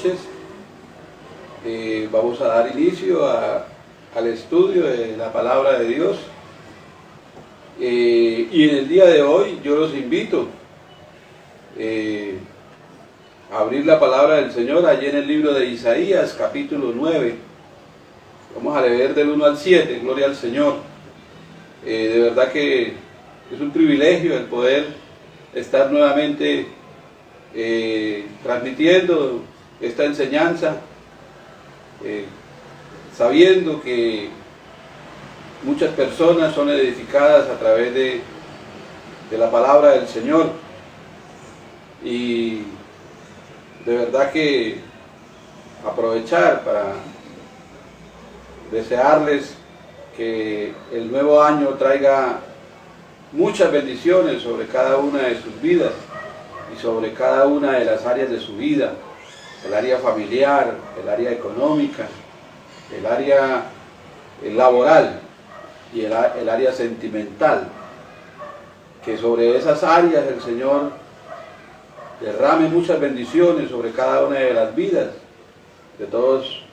noches. Vamos a dar inicio al estudio de la palabra de Dios. Y en el día de hoy yo los invito a abrir la palabra del Señor allí en el libro de Isaías, capítulo 9. Vamos a leer del 1 al 7, gloria al Señor. De verdad que es un privilegio el poder estar nuevamente transmitiendo esta enseñanza, sabiendo que muchas personas son edificadas a través de la palabra del Señor. Y de verdad que aprovechar para desearles que el nuevo año traiga muchas bendiciones sobre cada una de sus vidas y sobre cada una de las áreas de su vida, el área familiar, el área económica, el área laboral y el área sentimental. Que sobre esas áreas el Señor derrame muchas bendiciones sobre cada una de las vidas de todos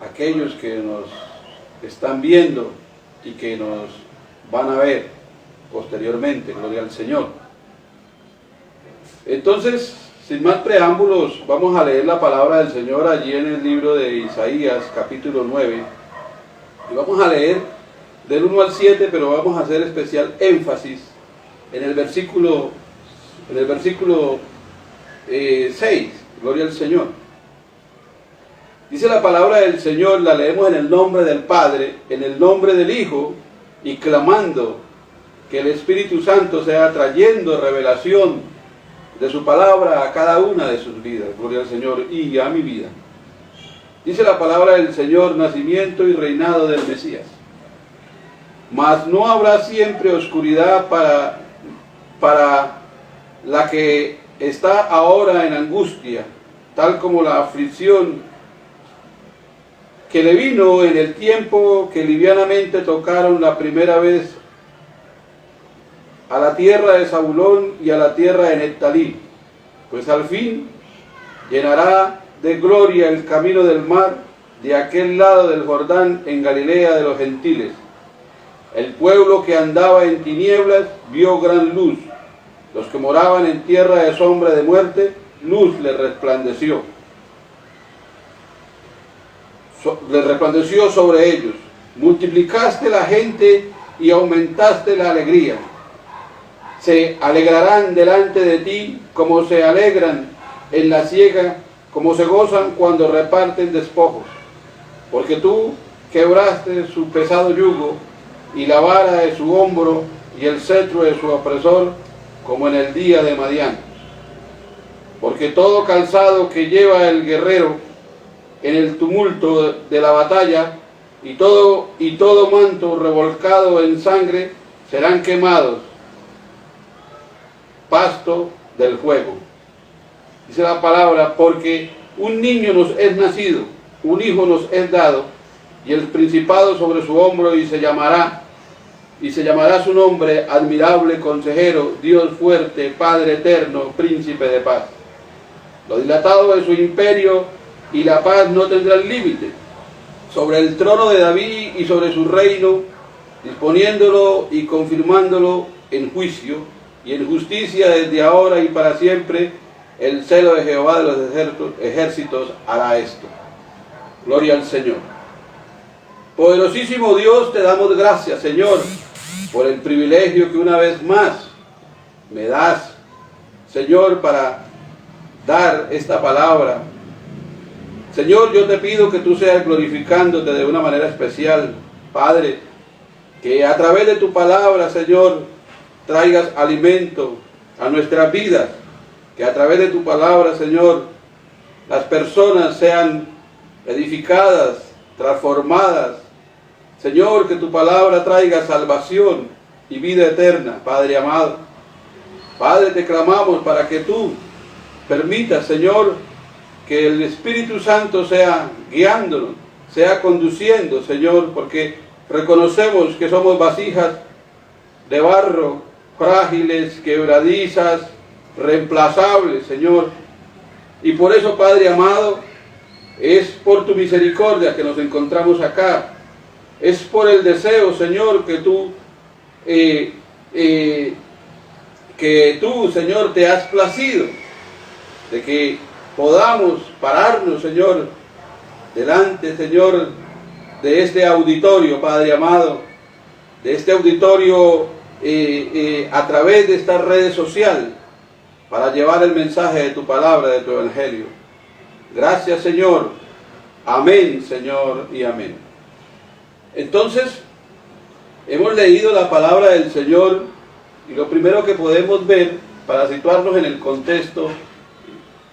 aquellos que nos están viendo y que nos van a ver posteriormente, gloria al Señor. Entonces, sin más preámbulos, vamos a leer la palabra del Señor allí en el libro de Isaías, capítulo 9, y vamos a leer del 1 al 7, pero vamos a hacer especial énfasis en el versículo 6, gloria al Señor. Dice la palabra del Señor, la leemos en el nombre del Padre, en el nombre del Hijo, y clamando que el Espíritu Santo sea trayendo revelación de su palabra a cada una de sus vidas, gloria al Señor, y a mi vida. Dice la palabra del Señor, nacimiento y reinado del Mesías. Mas no habrá siempre oscuridad para la que está ahora en angustia, tal como la aflicción que le vino en el tiempo que livianamente tocaron la primera vez a la tierra de Zabulón y a la tierra de Neftalí, pues al fin llenará de gloria el camino del mar de aquel lado del Jordán en Galilea de los gentiles. El pueblo que andaba en tinieblas vio gran luz, los que moraban en tierra de sombra de muerte, luz les resplandeció. Les resplandeció sobre ellos. Multiplicaste la gente y aumentaste la alegría. Se alegrarán delante de ti como se alegran en la siega, como se gozan cuando reparten despojos. Porque tú quebraste su pesado yugo y la vara de su hombro y el cetro de su opresor, como en el día de Madián. Porque todo calzado que lleva el guerrero en el tumulto de la batalla y todo manto revolcado en sangre serán quemados, pasto del fuego. Dice la palabra, porque un niño nos es nacido, un hijo nos es dado, y el principado sobre su hombro, y se llamará su nombre admirable, consejero, Dios fuerte, Padre eterno, príncipe de paz. Lo dilatado de su imperio y la paz no tendrán límite sobre el trono de David y sobre su reino, disponiéndolo y confirmándolo en juicio y en justicia desde ahora y para siempre. El celo de Jehová de los ejércitos hará esto. Gloria al Señor. Poderosísimo Dios, te damos gracias, Señor, por el privilegio que una vez más me das, Señor, para dar esta palabra. Señor, yo te pido que tú seas glorificándote de una manera especial, Padre, que a través de tu palabra, Señor, traigas alimento a nuestras vidas, que a través de tu palabra, Señor, las personas sean edificadas, transformadas. Señor, que tu palabra traiga salvación y vida eterna, Padre amado. Padre, te clamamos para que tú permitas, Señor, que el Espíritu Santo sea guiándonos, sea conduciendo, Señor, porque reconocemos que somos vasijas de barro, frágiles, quebradizas, reemplazables, Señor. Y por eso, Padre amado, Es por tu misericordia que nos encontramos acá. Es por el deseo, Señor, que tú, Señor, te has placido de que podamos pararnos, Señor, delante, Señor, de este auditorio, Padre amado, de este auditorio a través de esta red social, para llevar el mensaje de tu palabra, de tu evangelio. Gracias, Señor. Amén, Señor, y amén. Entonces, hemos leído la palabra del Señor, y lo primero que podemos ver, para situarnos en el contexto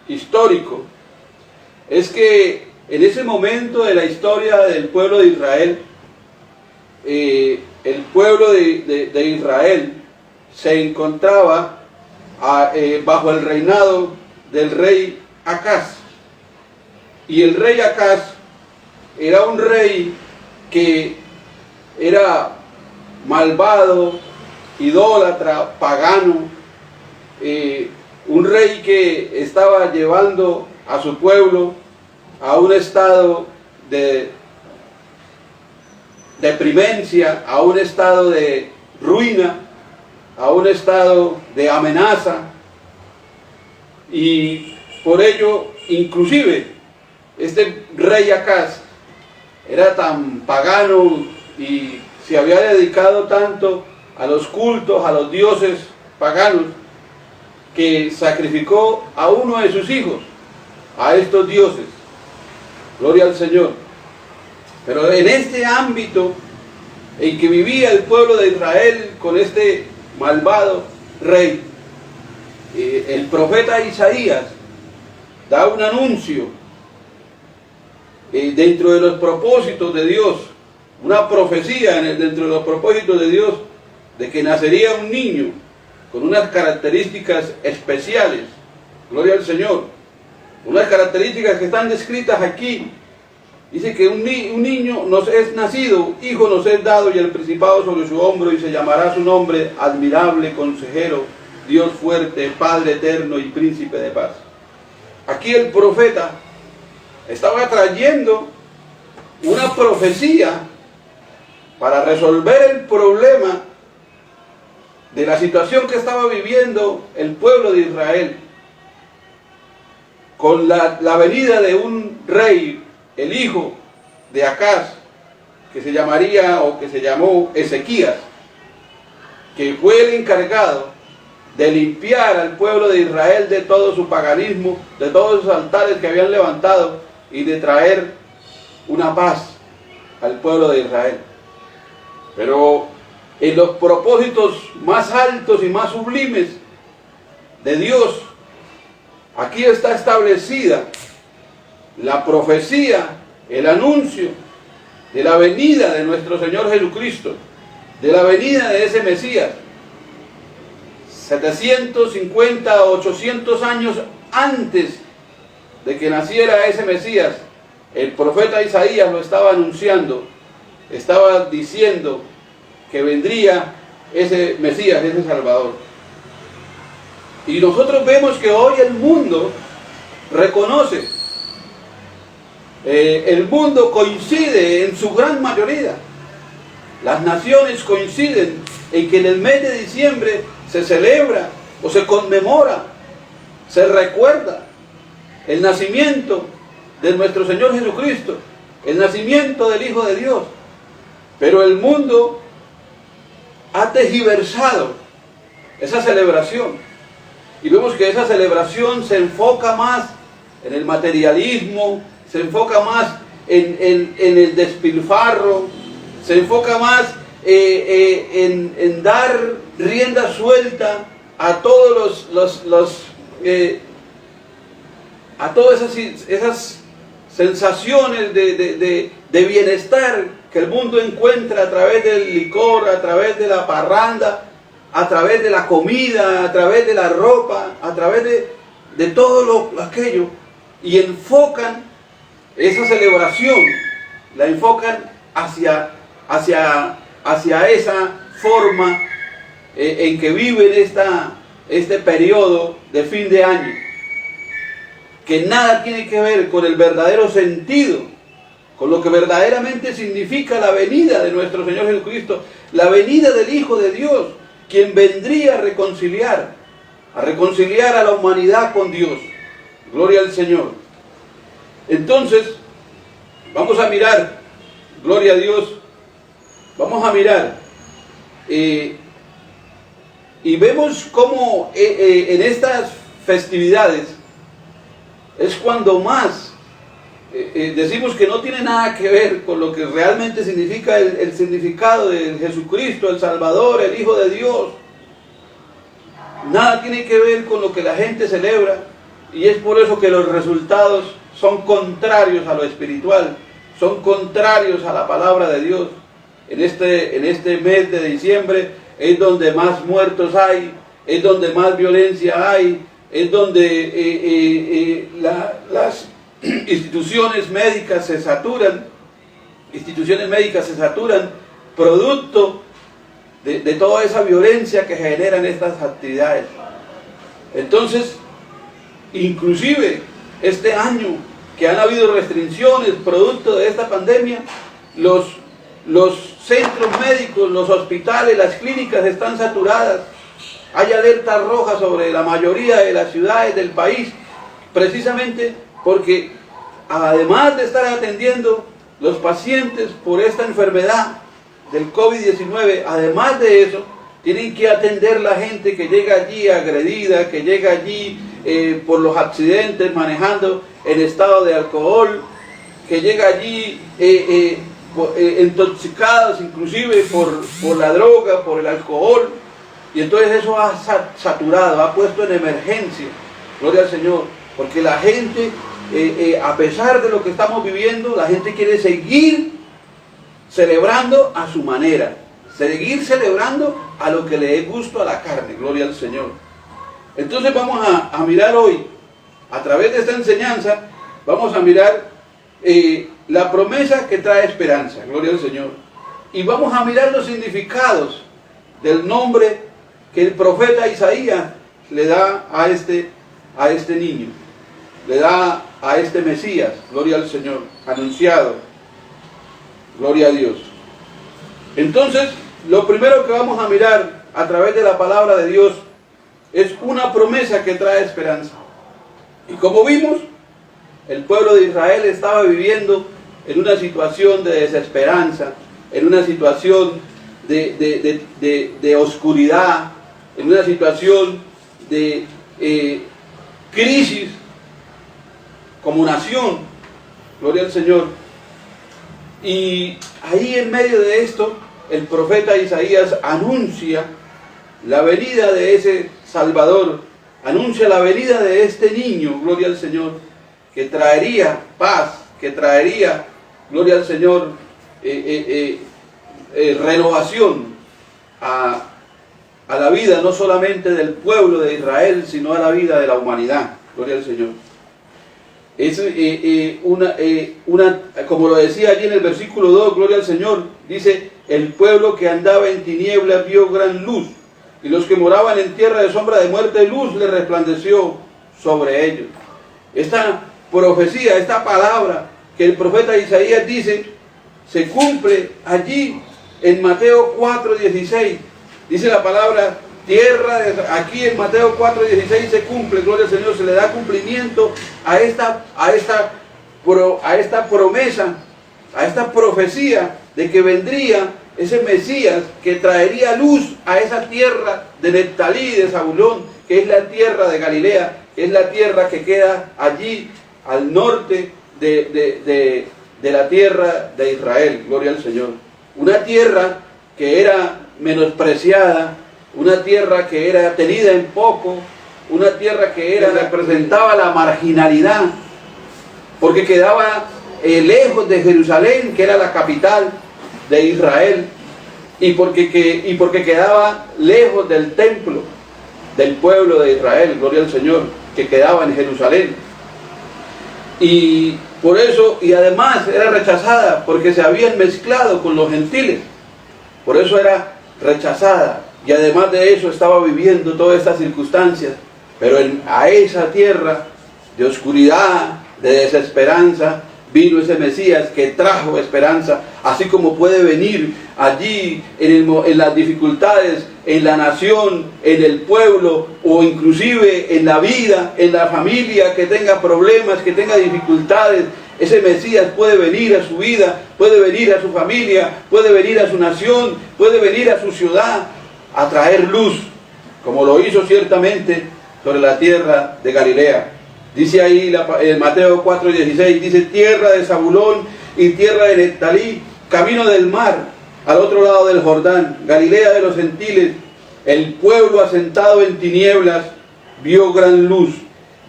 histórico, es que en ese momento de la historia del pueblo de Israel, el pueblo de Israel se encontraba bajo el reinado del rey Acaz. Y el rey Acaz era un rey que era malvado, idólatra, pagano, un rey que estaba llevando a su pueblo a un estado de deprimencia, a un estado de ruina, a un estado de amenaza. Y por ello, inclusive, este rey Acaz era tan pagano y se había dedicado tanto a los cultos, a los dioses paganos, que sacrificó a uno de sus hijos a estos dioses. Gloria al Señor. Pero en este ámbito en que vivía el pueblo de Israel con este malvado rey, el profeta Isaías da un anuncio dentro de los propósitos de Dios, una profecía dentro de los propósitos de Dios, de que nacería un niño con unas características especiales. Gloria al Señor. Unas características que están descritas aquí. Dice que un niño nos es nacido, hijo nos es dado, y el principado sobre su hombro, y se llamará su nombre admirable, consejero, Dios fuerte, Padre eterno y príncipe de paz. Aquí el profeta estaba trayendo una profecía para resolver el problema de la situación que estaba viviendo el pueblo de Israel, con la venida de un rey, el hijo de Acaz, que se llamaría o que se llamó Ezequías, que fue el encargado de limpiar al pueblo de Israel de todo su paganismo, de todos esos altares que habían levantado, y de traer una paz al pueblo de Israel. Pero en los propósitos más altos y más sublimes de Dios, aquí está establecida la profecía, el anuncio de la venida de nuestro Señor Jesucristo, de la venida de ese Mesías. 750 o 800 años antes de que naciera ese Mesías, el profeta Isaías lo estaba anunciando, estaba diciendo que vendría ese Mesías, ese Salvador. Y nosotros vemos que hoy el mundo reconoce, el mundo coincide en su gran mayoría, las naciones coinciden en que en el mes de diciembre se celebra o se conmemora, se recuerda el nacimiento de nuestro Señor Jesucristo, el nacimiento del Hijo de Dios. Pero el mundo ha tergiversado esa celebración, y vemos que esa celebración se enfoca más en el materialismo, se enfoca más en el despilfarro, se enfoca más en dar rienda suelta a todos a todas esas sensaciones de bienestar que el mundo encuentra a través del licor, a través de la parranda, a través de la comida, a través de la ropa, a través de todo aquello, y enfocan esa celebración, la enfocan hacia esa forma en que viven este periodo de fin de año. que nada tiene que ver con el verdadero sentido, con lo que verdaderamente significa la venida de nuestro Señor Jesucristo, la venida del Hijo de Dios, quien vendría a reconciliar a la humanidad con Dios. Gloria al Señor. Entonces, vamos a mirar, gloria a Dios, vamos a mirar, y vemos cómo en estas festividades es cuando más decimos que no tiene nada que ver con lo que realmente significa el significado de Jesucristo, el Salvador, el Hijo de Dios. Nada tiene que ver con lo que la gente celebra, y es por eso que los resultados son contrarios a lo espiritual, son contrarios a la palabra de Dios. En este mes de diciembre es donde más muertos hay, es donde más violencia hay, es donde las instituciones médicas se saturan, producto de toda esa violencia que generan estas actividades. Entonces, inclusive este año que han habido restricciones producto de esta pandemia, los centros médicos, los hospitales, las clínicas están saturadas. Hay alerta roja sobre la mayoría de las ciudades del país, precisamente porque además de estar atendiendo los pacientes por esta enfermedad del COVID-19, además de eso, tienen que atender la gente que llega allí agredida, que llega allí por los accidentes, manejando en estado de alcohol, que llega allí intoxicados inclusive por la droga, por el alcohol, y entonces eso ha saturado, ha puesto en emergencia, gloria al Señor, porque la gente, a pesar de lo que estamos viviendo, la gente quiere seguir celebrando a su manera, seguir celebrando a lo que le dé gusto a la carne, gloria al Señor. Entonces vamos a mirar hoy, a través de esta enseñanza, vamos a mirar la promesa que trae esperanza, gloria al Señor. Y vamos a mirar los significados del nombre que el profeta Isaías le da a este niño, le da a este Mesías, gloria al Señor, anunciado, gloria a Dios. Entonces, lo primero que vamos a mirar a través de la palabra de Dios es una promesa que trae esperanza. Y como vimos, el pueblo de Israel estaba viviendo en una situación de desesperanza, en una situación de oscuridad, en una situación de crisis como nación, gloria al Señor. Y ahí en medio de esto, el profeta Isaías anuncia la venida de ese Salvador, anuncia la venida de este niño, gloria al Señor, que traería paz, que traería, gloria al Señor, renovación a la vida no solamente del pueblo de Israel, sino a la vida de la humanidad, gloria al Señor. Es como lo decía allí en el versículo 2, gloria al Señor, dice: el pueblo que andaba en tinieblas vio gran luz, y los que moraban en tierra de sombra de muerte, luz le resplandeció sobre ellos. Esta profecía, esta palabra que el profeta Isaías dice, se cumple allí en Mateo 4:16. Dice la palabra tierra, aquí en Mateo 4:16 se cumple, gloria al Señor, se le da cumplimiento a esta promesa, a esta profecía de que vendría ese Mesías que traería luz a esa tierra de Neftalí, de Zabulón, que es la tierra de Galilea, que es la tierra que queda allí al norte de la tierra de Israel, gloria al Señor. Una tierra que era menospreciada, una tierra que era tenida en poco, una tierra que representaba la marginalidad, porque quedaba lejos de Jerusalén, que era la capital de Israel, y porque quedaba lejos del templo del pueblo de Israel, gloria al Señor, que quedaba en Jerusalén. Y por eso, y además era rechazada, porque se habían mezclado con los gentiles, por eso era rechazada. Y además de eso estaba viviendo todas estas circunstancias, pero a esa tierra de oscuridad, de desesperanza, vino ese Mesías que trajo esperanza, así como puede venir allí en las dificultades, en la nación, en el pueblo, o inclusive en la vida, en la familia que tenga problemas, que tenga dificultades. Ese Mesías puede venir a su vida, puede venir a su familia, puede venir a su nación, puede venir a su ciudad a traer luz, como lo hizo ciertamente sobre la tierra de Galilea. Dice ahí en Mateo 4:16, dice: tierra de Zabulón y tierra de Neftalí, camino del mar, al otro lado del Jordán, Galilea de los gentiles, el pueblo asentado en tinieblas vio gran luz,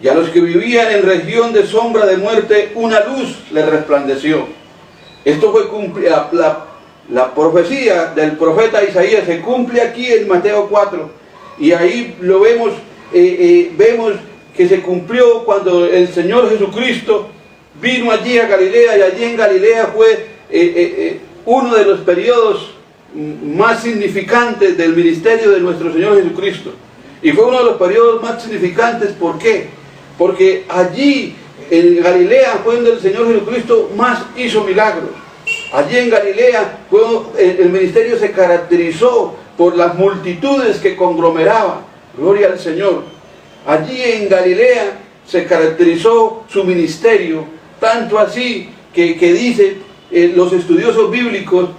y a los que vivían en región de sombra de muerte, una luz les resplandeció. Esto fue la profecía del profeta Isaías, se cumple aquí en Mateo 4, y ahí lo vemos, vemos que se cumplió cuando el Señor Jesucristo vino allí a Galilea, y allí en Galilea fue uno de los periodos más significantes del ministerio de nuestro Señor Jesucristo. Y fue uno de los periodos más significantes, ¿por qué? Porque allí en Galilea fue donde el Señor Jesucristo más hizo milagros. Allí en Galilea el ministerio se caracterizó por las multitudes que conglomeraban. Gloria al Señor. Allí en Galilea se caracterizó su ministerio, tanto así que dice los estudiosos bíblicos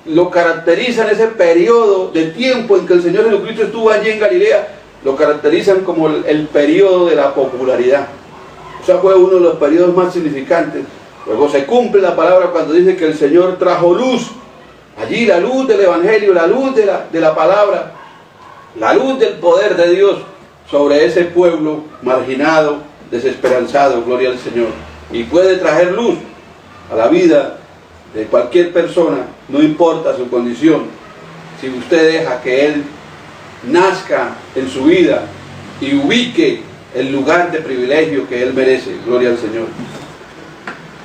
lo caracterizan, ese periodo de tiempo en que el Señor Jesucristo estuvo allí en Galilea, lo caracterizan como el periodo de la popularidad. O sea, fue uno de los periodos más significantes. Luego se cumple la palabra cuando dice que el Señor trajo luz. Allí la luz del Evangelio, la luz de la palabra, la luz del poder de Dios sobre ese pueblo marginado, desesperanzado, gloria al Señor. Y puede traer luz a la vida de cualquier persona, no importa su condición, si usted deja que Él nazca en su vida y ubique el lugar de privilegio que Él merece, gloria al Señor.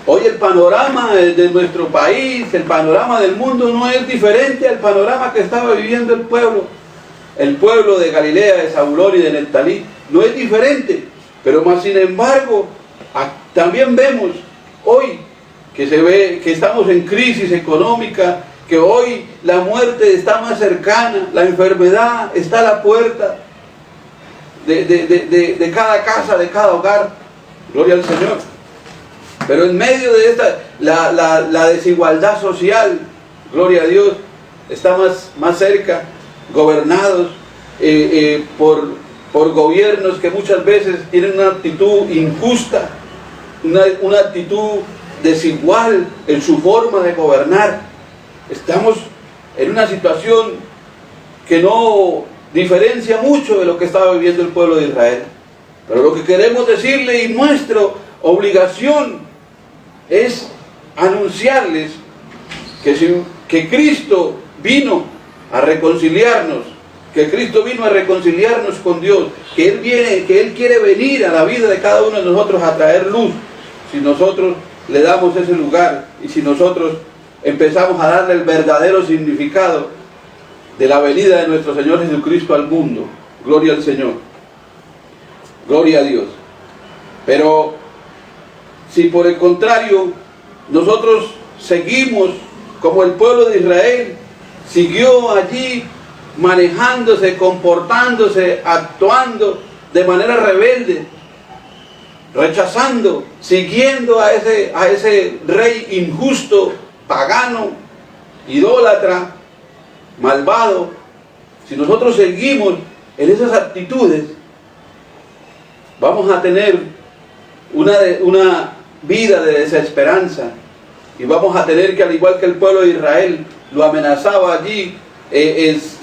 Hoy el panorama de nuestro país, el panorama del mundo no es diferente al panorama que estaba viviendo el pueblo de Galilea, de Zabulón y de Neftalí, no es diferente, pero más sin embargo, también vemos hoy que estamos en crisis económica, que hoy la muerte está más cercana, la enfermedad está a la puerta de cada casa, de cada hogar, gloria al Señor. Pero en medio de esta, la desigualdad social, gloria a Dios, está más cerca, gobernados por gobiernos que muchas veces tienen una actitud injusta, una actitud desigual en su forma de gobernar. Estamos en una situación que no diferencia mucho de lo que estaba viviendo el pueblo de Israel. Pero lo que queremos decirle, y nuestra obligación, es anunciarles que Cristo vino a reconciliarnos, que Cristo vino a reconciliarnos con Dios, que Él quiere venir a la vida de cada uno de nosotros a traer luz, si nosotros le damos ese lugar y si nosotros empezamos a darle el verdadero significado de la venida de nuestro Señor Jesucristo al mundo. Gloria al Señor, gloria a Dios. Pero si por el contrario nosotros seguimos como el pueblo de Israel siguió allí manejándose, comportándose, actuando de manera rebelde, rechazando, siguiendo a ese rey injusto, pagano, idólatra, malvado, si nosotros seguimos en esas actitudes, vamos a tener una vida de desesperanza, y vamos a tener que, al igual que el pueblo de Israel lo amenazaba allí,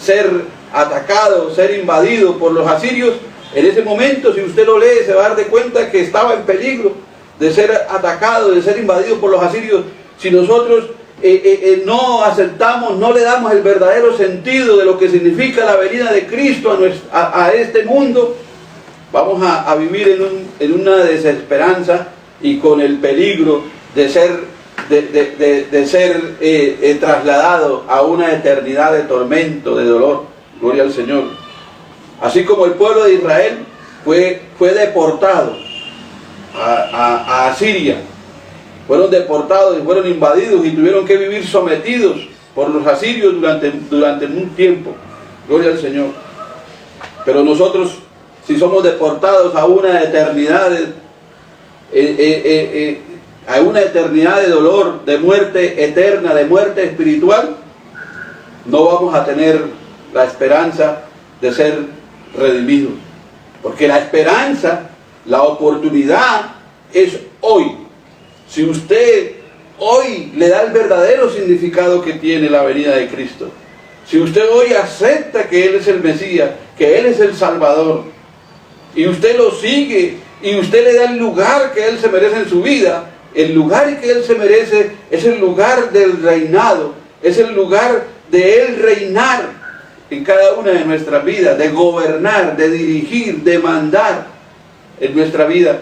ser atacado, ser invadido por los asirios. En ese momento, si usted lo lee, se va a dar de cuenta que estaba en peligro de ser atacado, de ser invadido por los asirios. Si nosotros no aceptamos, no le damos el verdadero sentido de lo que significa la venida de Cristo a este mundo, vamos a vivir en una desesperanza y con el peligro de ser trasladado a una eternidad de tormento, de dolor. Gloria al Señor. Así como el pueblo de Israel fue deportado a Asiria. Fueron deportados y fueron invadidos y tuvieron que vivir sometidos por los asirios durante un tiempo. Gloria al Señor. Pero nosotros, si somos deportados a una eternidad de dolor, de muerte eterna, de muerte espiritual, no vamos a tener la esperanza de ser redimidos. Porque la esperanza, la oportunidad es hoy. Si usted hoy le da el verdadero significado que tiene la venida de Cristo, si usted hoy acepta que Él es el Mesías, que Él es el Salvador, y usted lo sigue, y usted le da el lugar que Él se merece en su vida, el lugar que Él se merece es el lugar del reinado, es el lugar de Él reinar en cada una de nuestras vidas, de gobernar, de dirigir, de mandar en nuestra vida.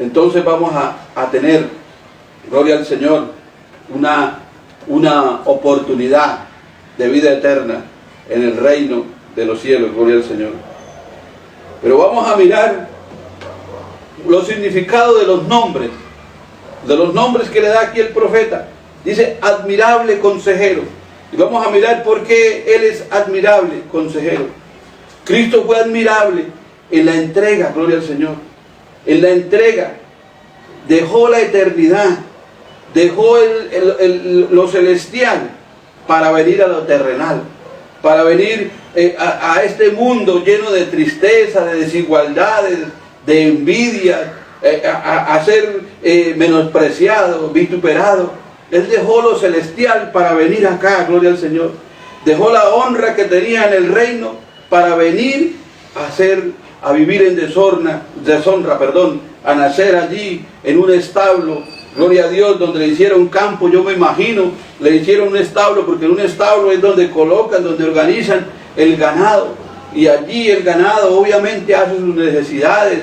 Entonces vamos a tener, gloria al Señor, una oportunidad de vida eterna en el reino de los cielos, gloria al Señor. Pero vamos a mirar los significados de los nombres que le da aquí el profeta. Dice, admirable consejero. Y vamos a mirar por qué Él es admirable consejero. Cristo fue admirable en la entrega, gloria al Señor. En la entrega, dejó la eternidad, dejó lo celestial para venir a lo terrenal, para venir a este mundo lleno de tristeza, de desigualdades, de envidia, a ser menospreciado, vituperado. Él dejó lo celestial para venir acá, gloria al Señor. Dejó la honra que tenía en el reino para venir a vivir en deshonra, a nacer allí en un establo, gloria a Dios, donde le hicieron campo. Yo me imagino, le hicieron un establo, porque en un establo es donde colocan, donde organizan el ganado, y allí el ganado obviamente hace sus necesidades,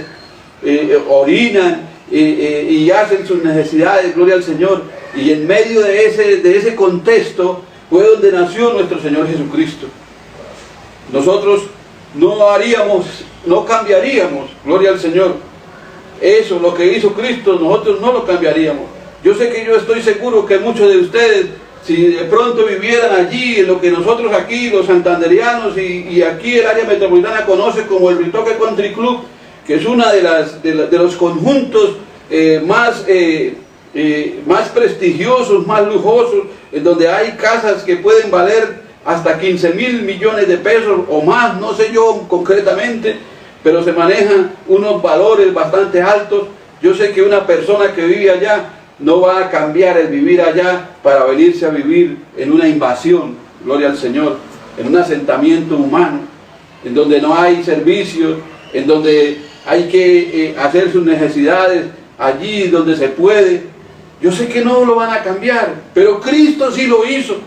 orinan y hacen sus necesidades, gloria al Señor. Y en medio de ese contexto fue donde nació nuestro Señor Jesucristo. Nosotros no cambiaríamos, gloria al Señor. Eso, lo que hizo Cristo, nosotros no lo cambiaríamos. Yo sé que yo estoy seguro que muchos de ustedes, si de pronto vivieran allí, en lo que nosotros aquí, los santanderianos y aquí el área metropolitana conoce como el Ritoque Country Club, que es una de los conjuntos más prestigiosos, más lujosos, en donde hay casas que pueden valer hasta 15.000 millones de pesos o más, no sé yo concretamente, pero se manejan unos valores bastante altos. Yo sé que una persona que vive allá no va a cambiar el vivir allá para venirse a vivir en una invasión, gloria al Señor, en un asentamiento humano, en donde no hay servicios, en donde hay que hacer sus necesidades allí donde se puede. Yo sé que no lo van a cambiar, pero Cristo sí lo hizo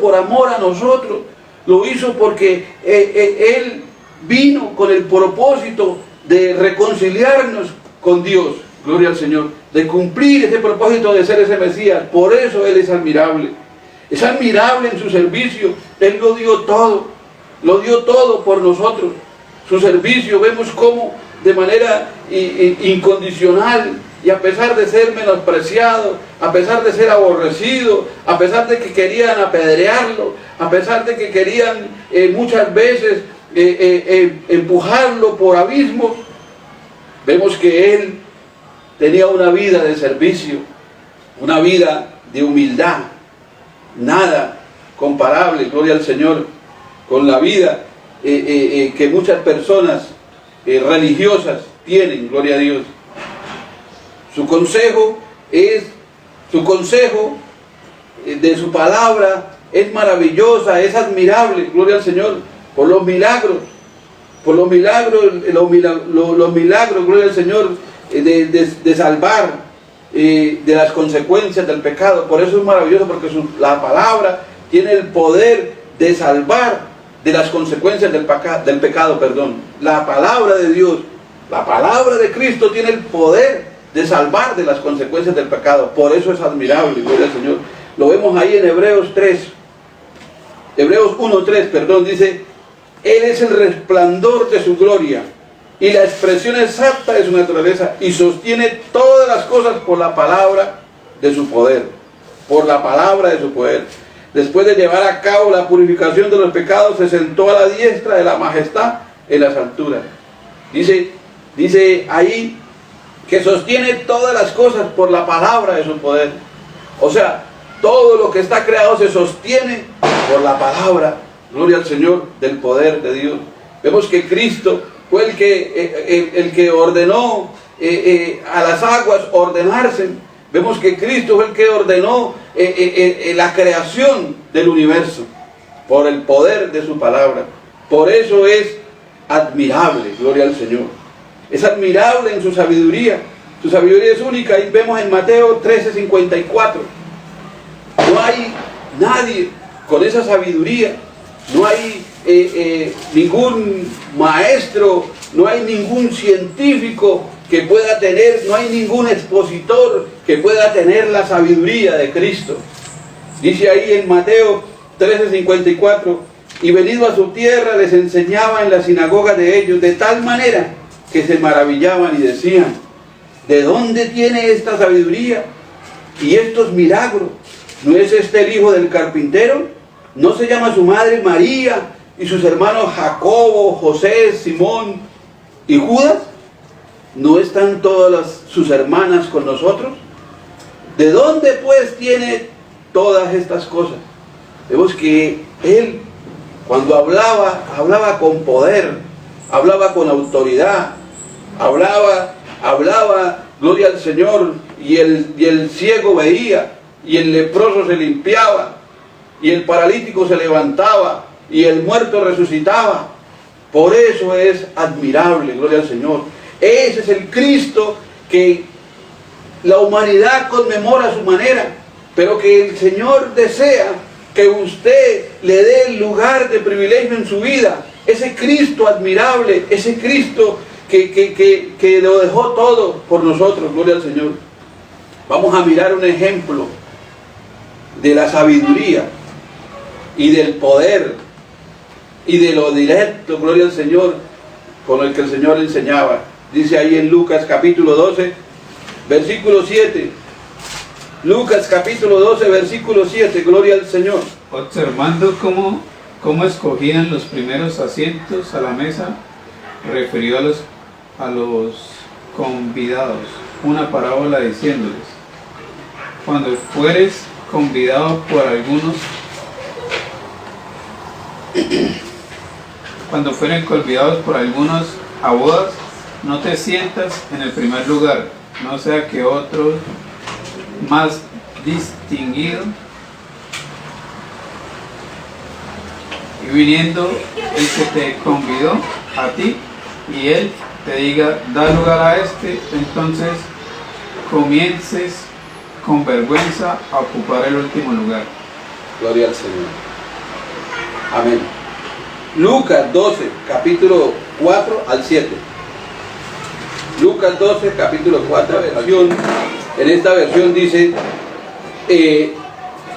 por amor a nosotros, lo hizo porque Él vino con el propósito de reconciliarnos con Dios, gloria al Señor, de cumplir ese propósito de ser ese Mesías. Por eso Él es admirable en su servicio. Él lo dio todo por nosotros. Su servicio, vemos cómo de manera incondicional, y a pesar de ser menospreciado, a pesar de ser aborrecido, a pesar de que querían apedrearlo, a pesar de que querían muchas veces empujarlo por abismos, vemos que Él tenía una vida de servicio, una vida de humildad, nada comparable, gloria al Señor, con la vida que muchas personas religiosas tienen, gloria a Dios. Su consejo de su palabra es maravillosa, es admirable, gloria al Señor, por los milagros, gloria al Señor, de salvar de las consecuencias del pecado. Por eso es maravilloso, porque la palabra tiene el poder de salvar de las consecuencias del pecado. La palabra de Dios, la palabra de Cristo tiene el poder de salvar de las consecuencias del pecado. Por eso es admirable, gloria al Señor. Lo vemos ahí en Hebreos 1:3, dice: Él es el resplandor de su gloria y la expresión exacta de su naturaleza, y sostiene todas las cosas por la palabra de su poder, por la palabra de su poder. Después de llevar a cabo la purificación de los pecados, se sentó a la diestra de la majestad en las alturas. Dice ahí que sostiene todas las cosas por la palabra de su poder. O sea, todo lo que está creado se sostiene por la palabra, gloria al Señor, del poder de Dios. Vemos que Cristo fue el que ordenó a las aguas ordenarse. Vemos que Cristo fue el que ordenó la creación del universo por el poder de su palabra. Por eso es admirable, gloria al Señor. Es admirable en su sabiduría. Su sabiduría es única. Y vemos en Mateo 13:54. No hay nadie con esa sabiduría. No hay ningún maestro, no hay ningún científico que pueda tener, no hay ningún expositor que pueda tener la sabiduría de Cristo. Dice ahí en Mateo 13:54, y venido a su tierra les enseñaba en la sinagoga de ellos, de tal manera que se maravillaban y decían, ¿de dónde tiene esta sabiduría y estos milagros? ¿No es este el hijo del carpintero? ¿No se llama su madre María y sus hermanos Jacobo, José, Simón y Judas? ¿No están todas sus hermanas con nosotros? ¿De dónde pues tiene todas estas cosas? Vemos que él, cuando hablaba con poder, hablaba con autoridad, hablaba, gloria al Señor, y el ciego veía, y el leproso se limpiaba, y el paralítico se levantaba, y el muerto resucitaba. Por eso es admirable, gloria al Señor. Ese es el Cristo que la humanidad conmemora a su manera, pero que el Señor desea que usted le dé el lugar de privilegio en su vida. Ese Cristo admirable, ese Cristo que lo dejó todo por nosotros, gloria al Señor. Vamos a mirar un ejemplo de la sabiduría y del poder y de lo directo, gloria al Señor, con el que el Señor enseñaba. Dice ahí en Lucas capítulo 12, versículo 7. Lucas capítulo 12, versículo 7, gloria al Señor. Observando cómo escogían los primeros asientos a la mesa, refirió a los convidados una parábola diciéndoles, cuando fueres convidado por algunos, cuando fueren convidados por algunos a bodas, no te sientas en el primer lugar, no sea que otro más distinguido, y viniendo el que te convidó a ti, y él te diga, da lugar a este, entonces comiences con vergüenza a ocupar el último lugar. Gloria al Señor. Amén. Lucas 12, capítulo 4 al 7. Lucas 12, capítulo 4, en esta versión dice,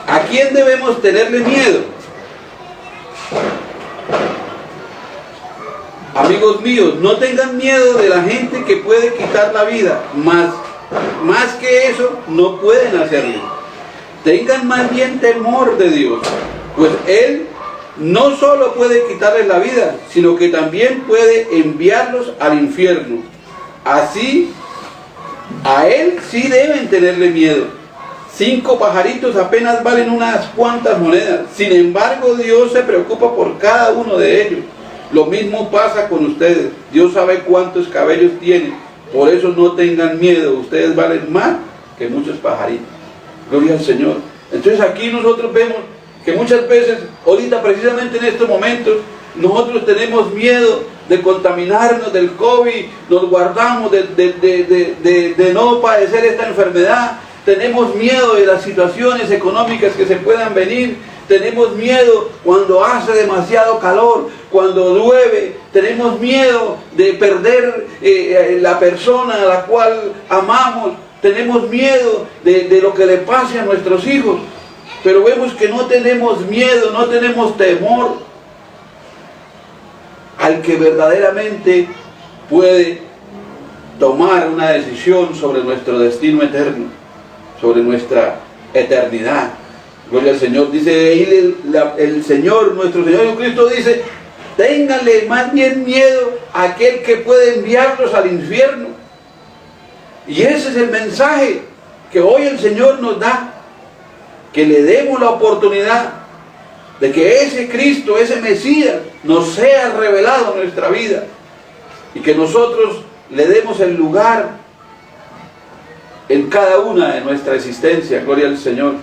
¿a quién debemos tenerle miedo? Amigos míos, no tengan miedo de la gente que puede quitar la vida, más que eso no pueden hacerlo. Tengan más bien temor de Dios, pues Él no solo puede quitarles la vida, sino que también puede enviarlos al infierno. Así, a Él sí deben tenerle miedo. 5 pajaritos apenas valen unas cuantas monedas. Sin embargo, Dios se preocupa por cada uno de ellos. Lo mismo pasa con ustedes. Dios sabe cuántos cabellos tienen. Por eso no tengan miedo. Ustedes valen más que muchos pajaritos. Gloria al Señor. Entonces aquí nosotros vemos que muchas veces, ahorita precisamente en estos momentos, nosotros tenemos miedo de contaminarnos del COVID, nos guardamos de no padecer esta enfermedad, tenemos miedo de las situaciones económicas que se puedan venir, tenemos miedo cuando hace demasiado calor, cuando llueve, tenemos miedo de perder la persona a la cual amamos, tenemos miedo de lo que le pase a nuestros hijos, pero vemos que no tenemos miedo, no tenemos temor al que verdaderamente puede tomar una decisión sobre nuestro destino eterno, sobre nuestra eternidad. Gloria al Señor. Dice el Señor, nuestro Señor Jesucristo dice: ténganle más bien miedo a aquel que puede enviarlos al infierno. Y ese es el mensaje que hoy el Señor nos da, que le demos la oportunidad de que ese Cristo, ese Mesías, nos sea revelado en nuestra vida, y que nosotros le demos el lugar en cada una de nuestra existencia. Gloria al Señor.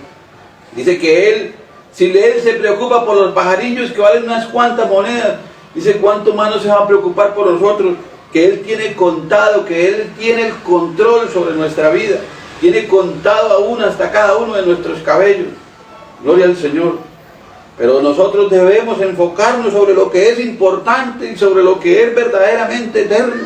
Dice que Él se preocupa por los pajarillos que valen unas cuantas monedas, dice, ¿cuánto más no se va a preocupar por nosotros? Que Él tiene contado, que Él tiene el control sobre nuestra vida, tiene contado aún hasta cada uno de nuestros cabellos. Gloria al Señor. Pero nosotros debemos enfocarnos sobre lo que es importante y sobre lo que es verdaderamente eterno.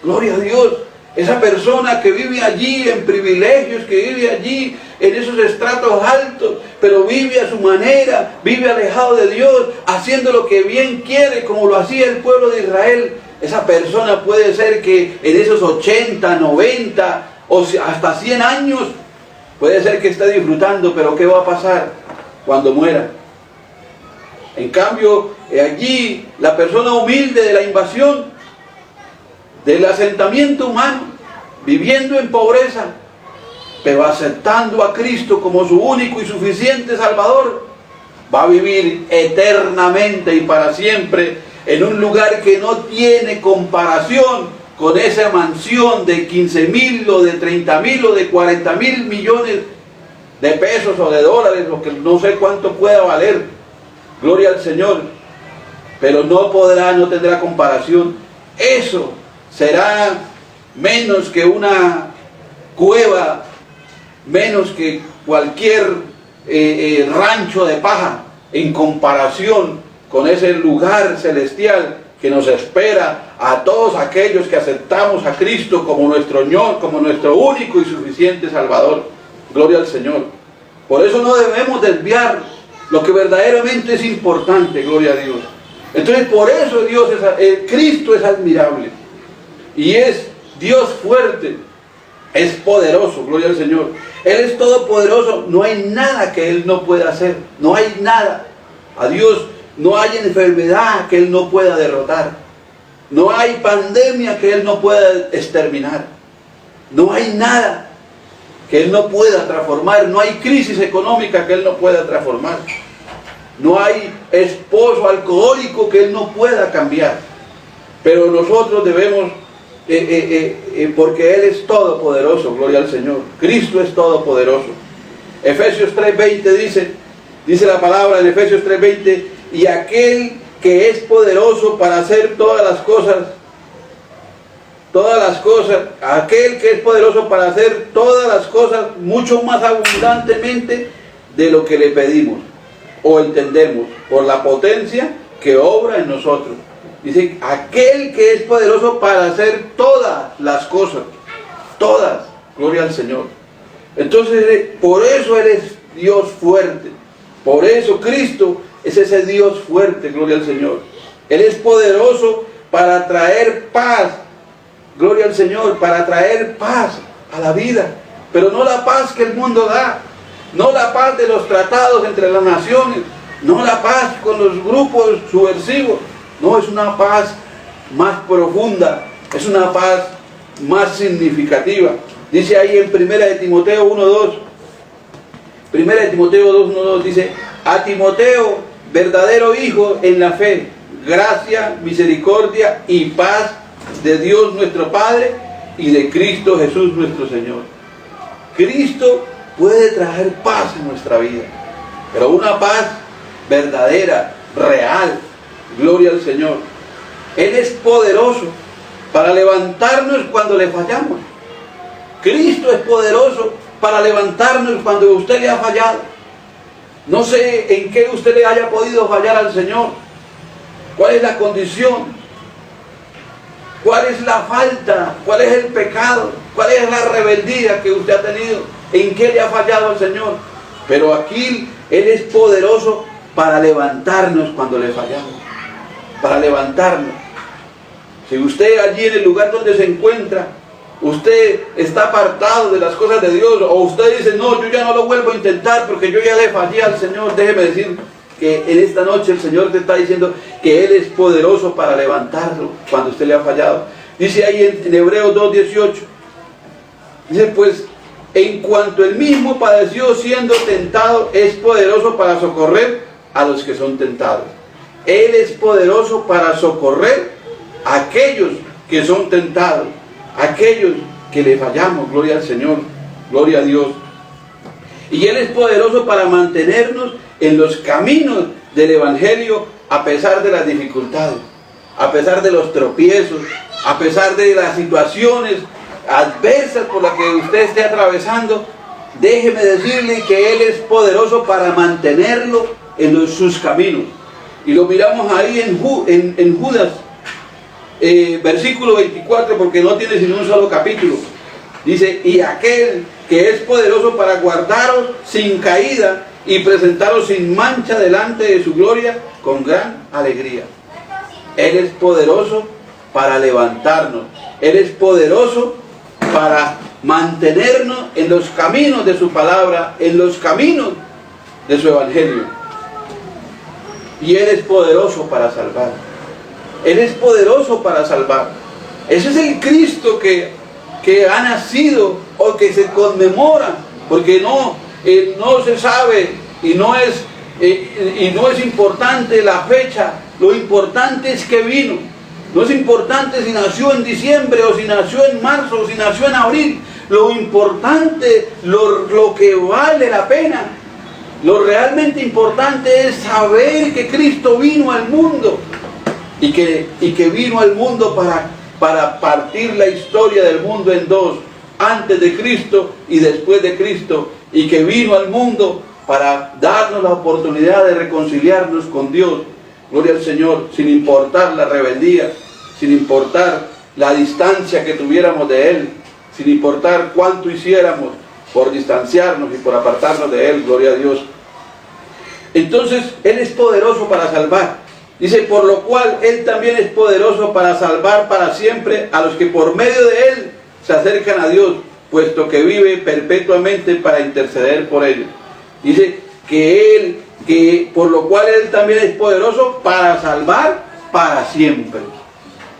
Gloria a Dios. Esa persona que vive allí en privilegios, que vive allí en esos estratos altos, pero vive a su manera, vive alejado de Dios, haciendo lo que bien quiere, como lo hacía el pueblo de Israel. Esa persona puede ser que en esos 80, 90 o hasta 100 años, puede ser que esté disfrutando, pero ¿qué va a pasar cuando muera? En cambio, allí la persona humilde de la invasión, del asentamiento humano, viviendo en pobreza, pero aceptando a Cristo como su único y suficiente Salvador, va a vivir eternamente y para siempre en un lugar que no tiene comparación con esa mansión de 15,000 o de 30,000 o de 40,000 millones de pesos o de dólares, lo que no sé cuánto pueda valer. Gloria al Señor. Pero no tendrá comparación. Eso será menos que una cueva, menos que cualquier rancho de paja, en comparación con ese lugar celestial que nos espera a todos aquellos que aceptamos a Cristo como nuestro Señor, como nuestro único y suficiente Salvador. Gloria al Señor. Por eso no debemos desviar lo que verdaderamente es importante. Gloria a Dios. Entonces, por eso Cristo es admirable y es Dios fuerte, es poderoso. Gloria al Señor. Él es todopoderoso, no hay nada que Él no pueda hacer, no hay nada. A Dios no hay enfermedad que Él no pueda derrotar, no hay pandemia que Él no pueda exterminar, no hay nada que Él no pueda transformar, no hay crisis económica que Él no pueda transformar, no hay esposo alcohólico que Él no pueda cambiar. Pero nosotros debemos, porque Él es todopoderoso. Gloria al Señor. Cristo es todopoderoso. Efesios 3:20 dice la palabra en Efesios 3:20: y aquel que es poderoso para hacer todas las cosas, aquel que es poderoso para hacer todas las cosas mucho más abundantemente de lo que le pedimos o entendemos, por la potencia que obra en nosotros. Dice, aquel que es poderoso para hacer todas las cosas, todas. Gloria al Señor. Entonces, por eso Él es Dios fuerte. Por eso Cristo es ese Dios fuerte. Gloria al Señor. Él es poderoso para traer paz. Gloria al Señor, para traer paz a la vida. Pero no la paz que el mundo da. No la paz de los tratados entre las naciones. No la paz con los grupos subversivos. No, es una paz más profunda. Es una paz más significativa. Dice ahí en 1 de Timoteo 1:2. 1 de Timoteo 2:1-2 dice: a Timoteo, verdadero hijo en la fe, gracia, misericordia y paz de Dios nuestro Padre y de Cristo Jesús nuestro Señor. Cristo puede traer paz en nuestra vida, pero una paz verdadera, real. Gloria al Señor. Él es poderoso para levantarnos cuando le fallamos. Cristo es poderoso para levantarnos cuando usted le ha fallado. No sé en qué usted le haya podido fallar al Señor. ¿Cuál es la condición? ¿Cuál es la falta? ¿Cuál es el pecado? ¿Cuál es la rebeldía que usted ha tenido? ¿En qué le ha fallado al Señor? Pero aquí Él es poderoso para levantarnos cuando le fallamos. Para levantarnos. Si usted allí en el lugar donde se encuentra, usted está apartado de las cosas de Dios, o usted dice, no, yo ya no lo vuelvo a intentar porque yo ya le fallé al Señor, déjeme decir que en esta noche el Señor te está diciendo que Él es poderoso para levantarlo cuando usted le ha fallado. Dice ahí en Hebreos 2:18, dice, pues en cuanto Él mismo padeció siendo tentado, es poderoso para socorrer a los que son tentados. Él es poderoso para socorrer a aquellos que son tentados, aquellos que le fallamos. Gloria al Señor, gloria a Dios. Y Él es poderoso para mantenernos en los caminos del Evangelio a pesar de las dificultades, a pesar de los tropiezos, a pesar de las situaciones adversas por las que usted esté atravesando. Déjeme decirle que Él es poderoso para mantenerlo en sus caminos. Y lo miramos ahí en Judas, versículo 24, porque no tiene sino un solo capítulo. Dice, y aquel que es poderoso para guardaros sin caída y presentaros sin mancha delante de su gloria con gran alegría. Él es poderoso para levantarnos. Él es poderoso para mantenernos en los caminos de su palabra, en los caminos de su evangelio. Y Él es poderoso para salvar. Él es poderoso para salvar. Ese es el Cristo que ha nacido o que se conmemora, porque no se sabe y no es importante la fecha. Lo importante es que vino. No es importante si nació en diciembre o si nació en marzo o si nació en abril. Lo importante, lo que vale la pena, lo realmente importante es saber que Cristo vino al mundo y que vino al mundo para partir la historia del mundo en dos, antes de Cristo y después de Cristo, y que vino al mundo para darnos la oportunidad de reconciliarnos con Dios. Gloria al Señor, sin importar la rebeldía, sin importar la distancia que tuviéramos de Él, sin importar cuánto hiciéramos por distanciarnos y por apartarnos de Él. Gloria a Dios. Entonces, Él es poderoso para salvar. Dice, por lo cual Él también es poderoso para salvar para siempre a los que por medio de Él se acercan a Dios, puesto que vive perpetuamente para interceder por ellos. Dice que por lo cual Él también es poderoso para salvar para siempre.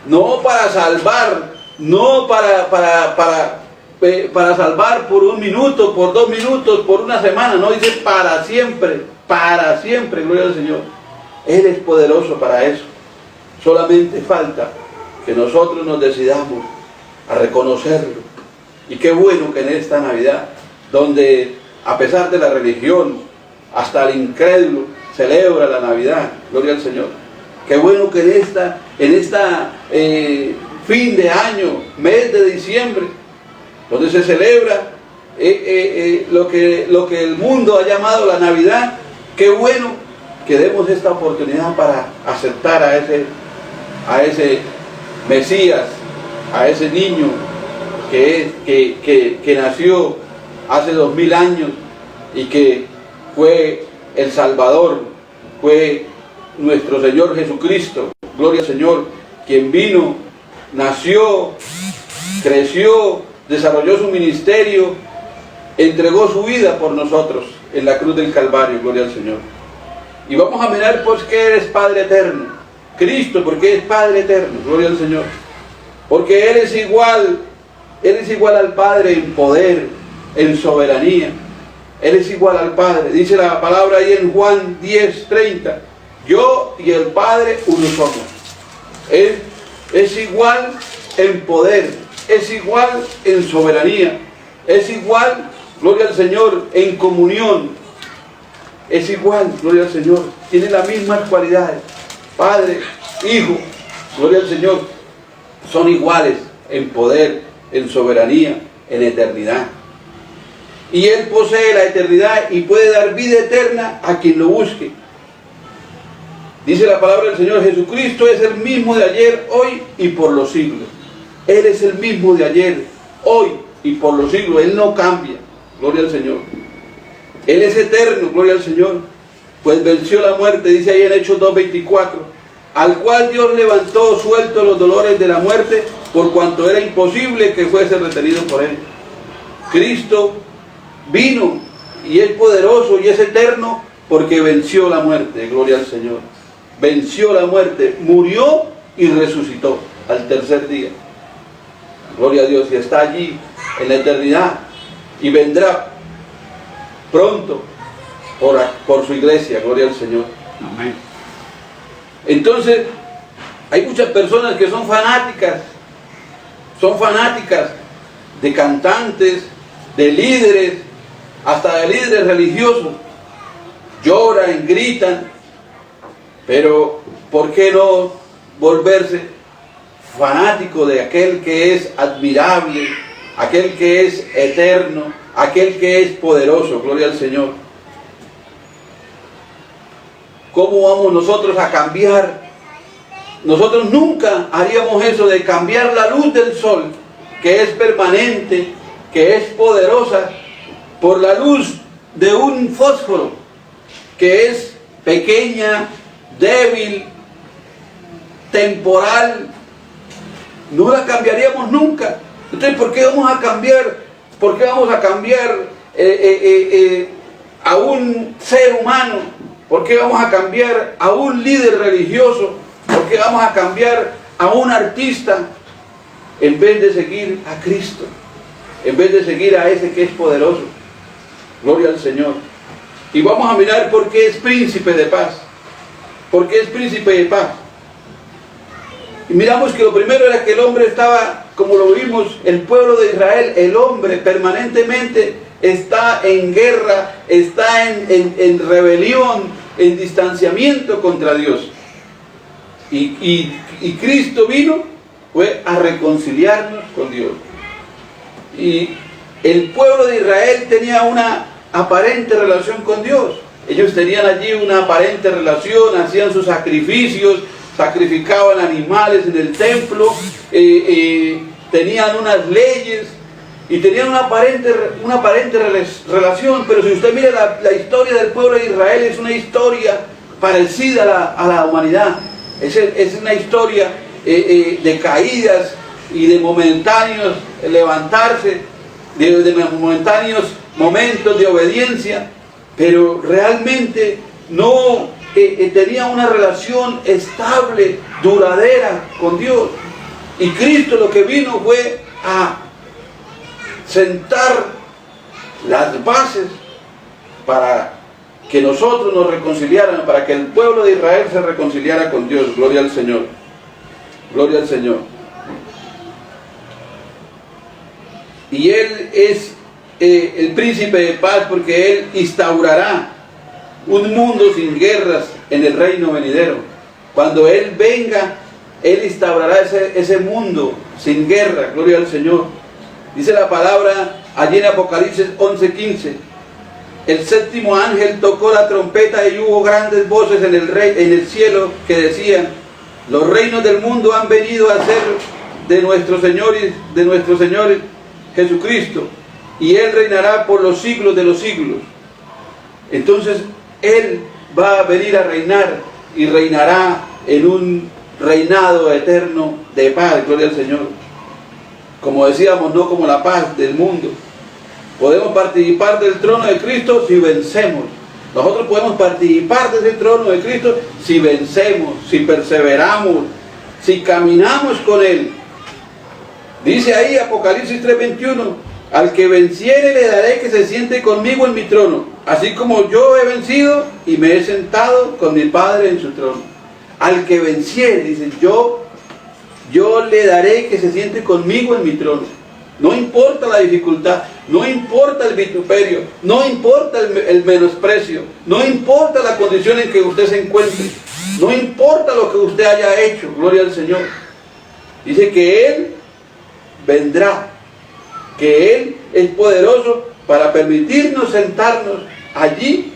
No para salvar, no para salvar por un minuto, por 2 minutos, por una semana. No, dice para siempre, gloria al Señor. Él es poderoso para eso. Solamente falta que nosotros nos decidamos a reconocerlo. Y qué bueno que en esta Navidad, donde a pesar de la religión, hasta el incrédulo celebra la Navidad, gloria al Señor. Qué bueno que en esta fin de año, mes de diciembre, donde se celebra lo que el mundo ha llamado la Navidad, qué bueno que demos esta oportunidad para aceptar a ese Mesías, a ese niño que nació hace 2000 años y que fue el Salvador, fue nuestro Señor Jesucristo. Gloria al Señor, quien vino, nació, creció, desarrolló su ministerio, entregó su vida por nosotros en la cruz del Calvario. Gloria al Señor. Y vamos a mirar pues que Él es Padre eterno. Cristo, porque es Padre eterno. Gloria al Señor. Porque Él es igual al Padre en poder, en soberanía. Él es igual al Padre. Dice la palabra ahí en Juan 10:30. Yo y el Padre uno somos. Él es igual en poder, es igual en soberanía, es igual, gloria al Señor, en comunión. Es igual, gloria al Señor. Tiene las mismas cualidades. Padre, Hijo, gloria al Señor. Son iguales en poder, en soberanía, en eternidad. Y Él posee la eternidad y puede dar vida eterna a quien lo busque. Dice la palabra del Señor, Jesucristo es el mismo de ayer, hoy y por los siglos. Él es el mismo de ayer, hoy y por los siglos. Él no cambia. Gloria al Señor. Él es eterno, gloria al Señor. Pues venció la muerte, dice ahí en Hechos 2:24. al cual Dios levantó suelto los dolores de la muerte, por cuanto era imposible que fuese retenido por él. Cristo vino y es poderoso y es eterno porque venció la muerte, gloria al Señor. Venció la muerte, murió y resucitó al tercer día. Gloria a Dios, y está allí en la eternidad y vendrá pronto por su iglesia, gloria al Señor. Amén. Entonces, hay muchas personas que son fanáticas de cantantes, de líderes, hasta de líderes religiosos. Lloran, gritan, pero ¿por qué no volverse fanático de aquel que es admirable, aquel que es eterno, aquel que es poderoso? Gloria al Señor. ¿Cómo vamos nosotros a cambiar? Nosotros nunca haríamos eso de cambiar la luz del sol, que es permanente, que es poderosa, por la luz de un fósforo, que es pequeña, débil, temporal. No la cambiaríamos nunca. Entonces, ¿por qué vamos a cambiar? ¿Por qué vamos a cambiar a un ser humano? ¿Por qué vamos a cambiar a un líder religioso? ¿Por qué vamos a cambiar a un artista en vez de seguir a Cristo? En vez de seguir a ese que es poderoso. Gloria al Señor. Y vamos a mirar por qué es príncipe de paz. ¿Por qué es príncipe de paz? Y miramos que lo primero era que el hombre estaba, como lo vimos, el pueblo de Israel, el hombre permanentemente está en guerra, está en rebelión, en distanciamiento contra Dios. Y Cristo vino fue a reconciliarnos con Dios. Y el pueblo de Israel tenía una aparente relación con Dios. Ellos tenían allí una aparente relación, hacían sus sacrificios, sacrificaban animales en el templo, tenían unas leyes y tenían una aparente relación. Pero si usted mira la historia del pueblo de Israel, es una historia parecida a la humanidad. Es una historia de caídas y de momentáneos levantarse, de momentáneos momentos de obediencia, pero realmente no tenía una relación estable, duradera con Dios. Y Cristo lo que vino fue a sentar las bases para que nosotros nos reconciliáramos, para que el pueblo de Israel se reconciliara con Dios. Gloria al Señor. Gloria al Señor. Y Él es el príncipe de paz, porque Él instaurará un mundo sin guerras en el reino venidero. Cuando Él venga, Él instaurará ese mundo sin guerra. Gloria al Señor. Dice la palabra allí en Apocalipsis 11:15. El séptimo ángel tocó la trompeta y hubo grandes voces en el cielo que decían: los reinos del mundo han venido a ser de nuestro Señor Jesucristo, y Él reinará por los siglos de los siglos. Entonces Él va a venir a reinar y reinará en un reinado eterno de paz. Gloria al Señor. Como decíamos, no como la paz del mundo. Podemos participar del trono de Cristo si vencemos. Nosotros podemos participar de ese trono de Cristo si vencemos, si perseveramos, si caminamos con Él. Dice ahí Apocalipsis 3:21: al que venciere le daré que se siente conmigo en mi trono, así como yo he vencido y me he sentado con mi Padre en su trono. Al que venciere, dice, yo le daré que se siente conmigo en mi trono. No importa la dificultad, no importa el vituperio, no importa el menosprecio, no importa la condición en que usted se encuentre, no importa lo que usted haya hecho, gloria al Señor. Dice que Él vendrá, que Él es poderoso para permitirnos sentarnos allí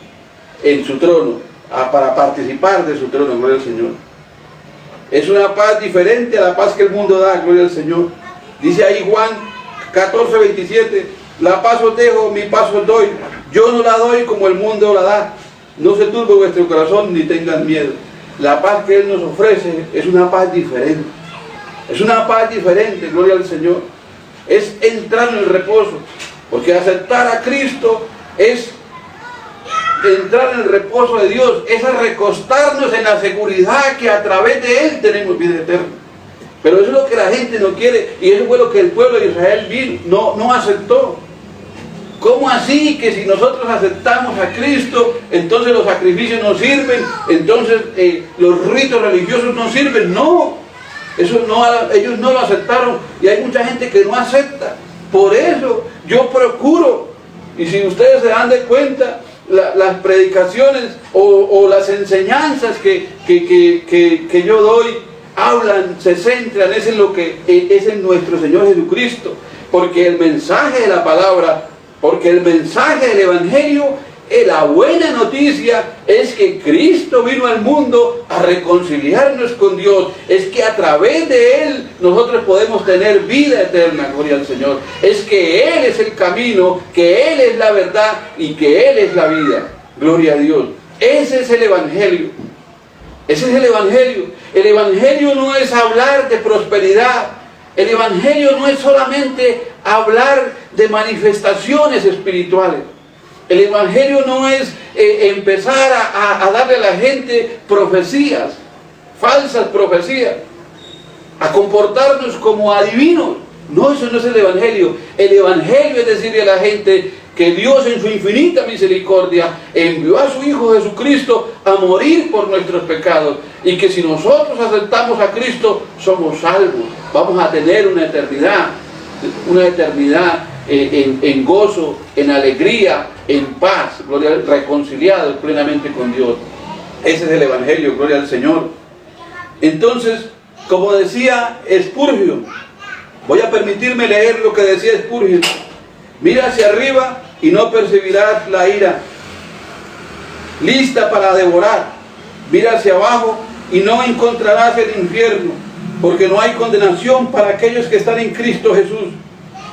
en su trono, para participar de su trono, gloria al Señor. Es una paz diferente a la paz que el mundo da, gloria al Señor. Dice ahí Juan 14:27, la paz os dejo, mi paz os doy, yo no la doy como el mundo la da, no se turbe vuestro corazón ni tengan miedo. la paz que Él nos ofrece es una paz diferente. Es una paz diferente, gloria al Señor. Es entrar en el reposo, porque aceptar a Cristo es entrar en el reposo de Dios, es recostarnos en la seguridad que a través de Él tenemos vida eterna. Pero eso es lo que la gente no quiere, y eso fue lo que el pueblo de Israel no aceptó. ¿Cómo así que si nosotros aceptamos a Cristo, entonces los sacrificios no sirven, entonces los ritos religiosos no sirven? No, ellos no lo aceptaron, y hay mucha gente que no acepta. Por eso yo procuro, y si ustedes se dan de cuenta, las predicaciones o las enseñanzas que yo doy, hablan, se centran, es en nuestro Señor Jesucristo, porque el mensaje de la palabra, porque el mensaje del Evangelio, la buena noticia es que Cristo vino al mundo a reconciliarnos con Dios, es que a través de Él nosotros podemos tener vida eterna, gloria al Señor, es que Él es el camino, que Él es la verdad y que Él es la vida, gloria a Dios. Ese es el Evangelio, ese es el Evangelio. El Evangelio no es hablar de prosperidad, el Evangelio no es solamente hablar de manifestaciones espirituales. El Evangelio no es empezar a darle a la gente profecías, falsas profecías, a comportarnos como adivinos. No, eso no es el Evangelio. El Evangelio es decirle a la gente que Dios en su infinita misericordia envió a su Hijo Jesucristo a morir por nuestros pecados, y que si nosotros aceptamos a Cristo somos salvos, vamos a tener una eternidad en gozo, en alegría, en paz, gloria, reconciliados plenamente con Dios. Ese es el Evangelio, gloria al Señor. Entonces, como decía Spurgeon, voy a permitirme leer lo que decía Spurgeon: mira hacia arriba y no percibirás la ira lista para devorar. Mira hacia abajo y no encontrarás el infierno, porque no hay condenación para aquellos que están en Cristo Jesús.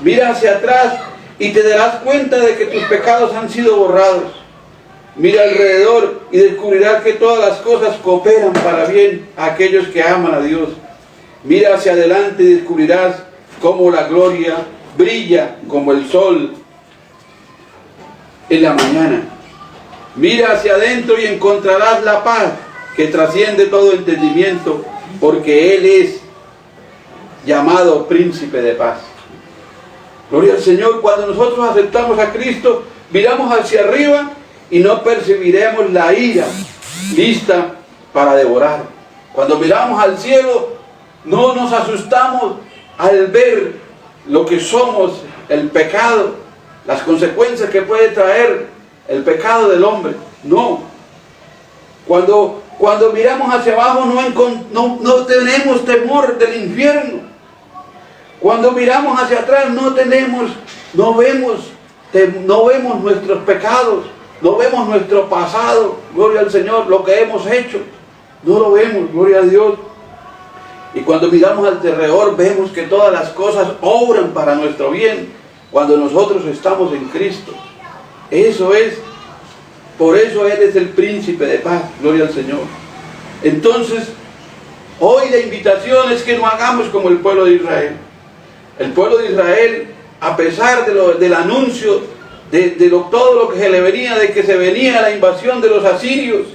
Mira hacia atrás y te darás cuenta de que tus pecados han sido borrados. Mira alrededor y descubrirás que todas las cosas cooperan para bien a aquellos que aman a Dios. Mira hacia adelante y descubrirás cómo la gloria brilla como el sol en la mañana. Mira hacia adentro y encontrarás la paz que trasciende todo entendimiento, porque Él es llamado Príncipe de Paz. Gloria al Señor. Cuando nosotros aceptamos a Cristo, miramos hacia arriba y no percibiremos la ira lista para devorar. Cuando miramos al cielo, no nos asustamos al ver lo que somos, el pecado, las consecuencias que puede traer el pecado del hombre. No. Cuando miramos hacia abajo no tenemos temor del infierno. Cuando miramos hacia atrás no vemos nuestros pecados, no vemos nuestro pasado, gloria al Señor, lo que hemos hecho, no lo vemos, gloria a Dios. Y cuando miramos alrededor vemos que todas las cosas obran para nuestro bien cuando nosotros estamos en Cristo. Por eso Él es el Príncipe de Paz, gloria al Señor. Entonces, hoy la invitación es que no hagamos como el pueblo de Israel. El pueblo de Israel, a pesar del anuncio todo lo que se le venía, de que se venía la invasión de los asirios,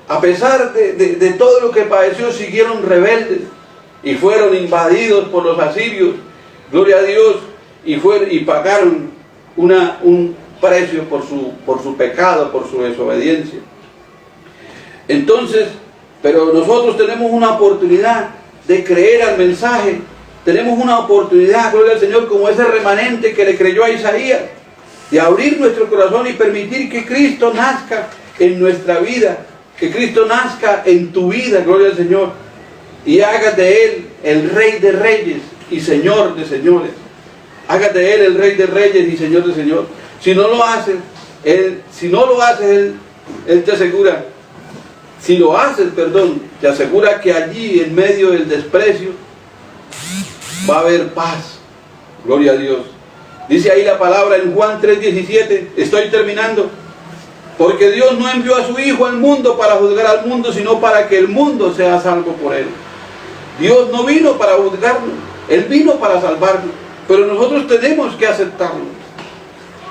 a pesar de todo lo que padeció, siguieron rebeldes y fueron invadidos por los asirios, gloria a Dios, y pagaron un precio por su pecado, por su desobediencia. Entonces, pero nosotros tenemos una oportunidad de creer al mensaje. Tenemos una oportunidad, gloria al Señor, como ese remanente que le creyó a Isaías, de abrir nuestro corazón y permitir que Cristo nazca en nuestra vida, que Cristo nazca en tu vida, gloria al Señor, y hagas de Él el Rey de Reyes y Señor de Señores. Hagas de Él el Rey de Reyes y Señor de Señores. Si no lo haces, Él te asegura, te asegura que allí, en medio del desprecio, va a haber paz. Gloria a Dios. Dice ahí la palabra en Juan 3:17, estoy terminando. Porque Dios no envió a su Hijo al mundo para juzgar al mundo, sino para que el mundo sea salvo por él. Dios no vino para juzgarnos, Él vino para salvarnos, pero nosotros tenemos que aceptarlo.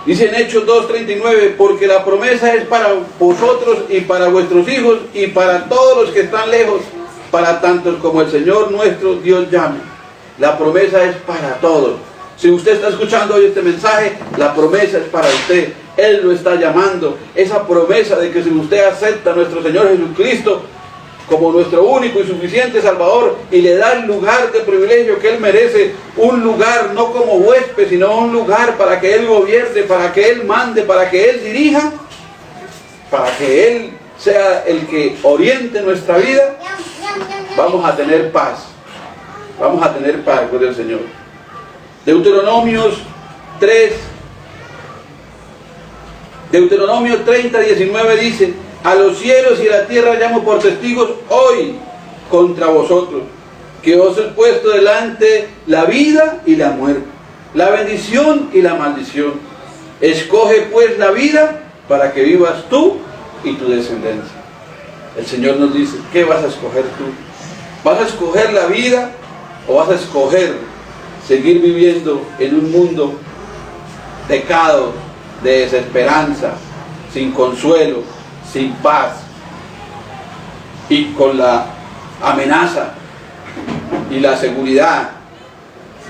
Dice en Hechos 2:39, porque la promesa es para vosotros y para vuestros hijos y para todos los que están lejos, para tantos como el Señor nuestro Dios llame. La promesa es para todos. Si usted está escuchando hoy este mensaje, la promesa es para usted. Él lo está llamando. Esa promesa de que si usted acepta a nuestro Señor Jesucristo como nuestro único y suficiente Salvador y le da el lugar de privilegio que Él merece, un lugar no como huésped, sino un lugar para que Él gobierne, para que Él mande, para que Él dirija, para que Él sea el que oriente nuestra vida, vamos a tener paz. Vamos a tener paz, gloria al Señor. Deuteronomio 30:19 dice: a los cielos y a la tierra llamo por testigos hoy contra vosotros, que os he puesto delante la vida y la muerte, la bendición y la maldición. Escoge pues la vida para que vivas tú y tu descendencia. El Señor nos dice, ¿qué vas a escoger tú? ¿Vas a escoger la vida o vas a escoger seguir viviendo en un mundo pecado, de desesperanza, sin consuelo, sin paz y con la amenaza y la seguridad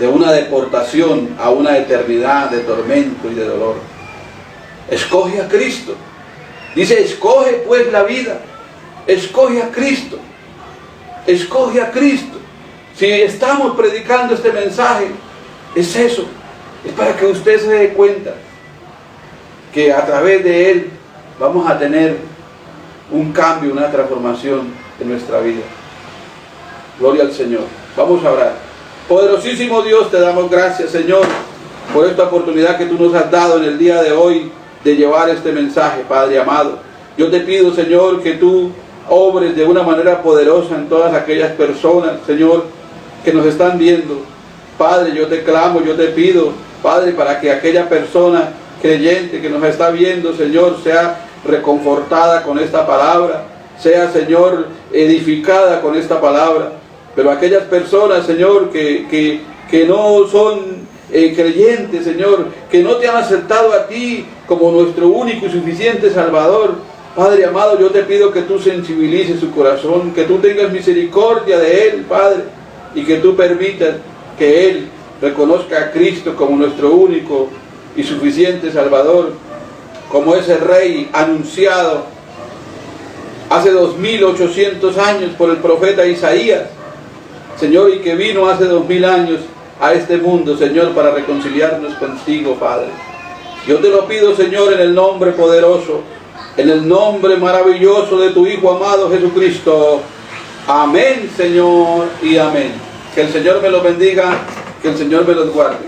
de una deportación a una eternidad de tormento y de dolor? Escoge a Cristo. Dice, escoge pues la vida, escoge a Cristo, escoge a Cristo. Si estamos predicando este mensaje, es eso, es para que usted se dé cuenta que a través de Él vamos a tener un cambio, una transformación en nuestra vida. Gloria al Señor. Vamos a orar. Poderosísimo Dios, te damos gracias, Señor, por esta oportunidad que tú nos has dado en el día de hoy de llevar este mensaje, Padre amado. Yo te pido, Señor, que tú obres de una manera poderosa en todas aquellas personas, Señor, que nos están viendo. Padre, yo te clamo, yo te pido, Padre, para que aquella persona creyente que nos está viendo, Señor, sea reconfortada con esta palabra, sea, Señor, edificada con esta palabra. Pero aquellas personas, Señor, que no son creyentes, Señor, que no te han aceptado a ti como nuestro único y suficiente Salvador, Padre amado, yo te pido que tú sensibilices su corazón, que tú tengas misericordia de él, Padre, y que tú permitas que él reconozca a Cristo como nuestro único y suficiente Salvador, como ese Rey anunciado hace 2800 años por el profeta Isaías, Señor, y que vino hace 2000 años a este mundo, Señor, para reconciliarnos contigo, Padre. Yo te lo pido, Señor, en el nombre poderoso, en el nombre maravilloso de tu Hijo amado Jesucristo. Amén, Señor, y amén. Que el Señor me los bendiga, que el Señor me los guarde.